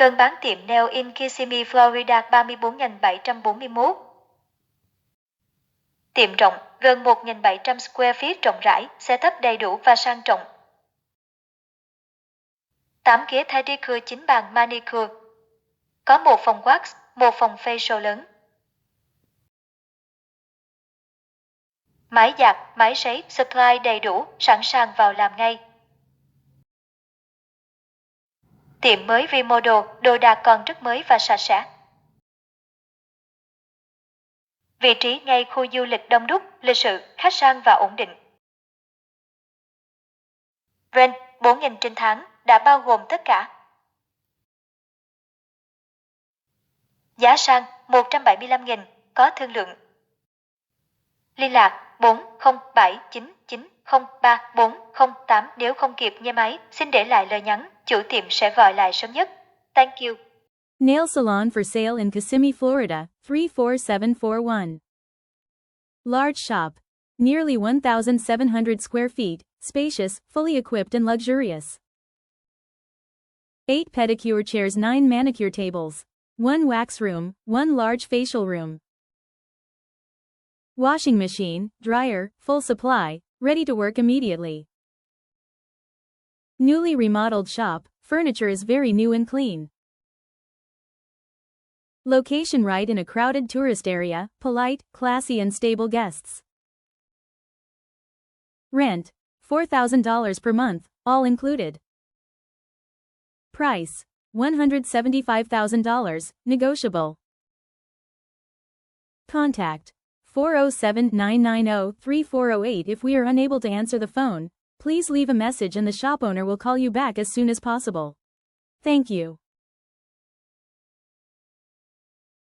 Cơn bán tiệm nail in Kissimmee, Florida 34.741. Tiệm rộng, gần 1.700 square feet rộng rãi, setup đầy đủ và sang trọng. 8 ghế pedicure 9 bàn manicure. Có một phòng wax, một phòng facial lớn. Máy giặt, máy sấy, supply đầy đủ, sẵn sàng vào làm ngay. Tiệm mới remodel, đồ đạc còn rất mới và sạch sẽ. Vị trí ngay khu du lịch đông đúc, lịch sự, khách sang và ổn định. Rent 4.000 trên tháng, đã bao gồm tất cả. Giá sang 175.000, có thương lượng. Liên lạc 4079903408. Nếu không kịp nghe máy, xin để lại lời nhắn, chủ tiệm sẽ gọi lại sớm nhất. Thank you. Nail salon for sale in Kissimmee, Florida, 34741. Large shop. Nearly 1,700 square feet, spacious, fully equipped and luxurious. 8 pedicure chairs, 9 manicure tables. 1 wax room, 1 large facial room. Washing machine, dryer, full supply, ready to work immediately. Newly remodeled shop, furniture is very new and clean. Location right in a crowded tourist area, polite, classy and stable guests. Rent, $4,000 per month, all included. Price, $175,000, negotiable. Contact 407-990-3408. If we are unable to answer the phone, please leave a message and the shop owner will call you back as soon as possible. Thank you.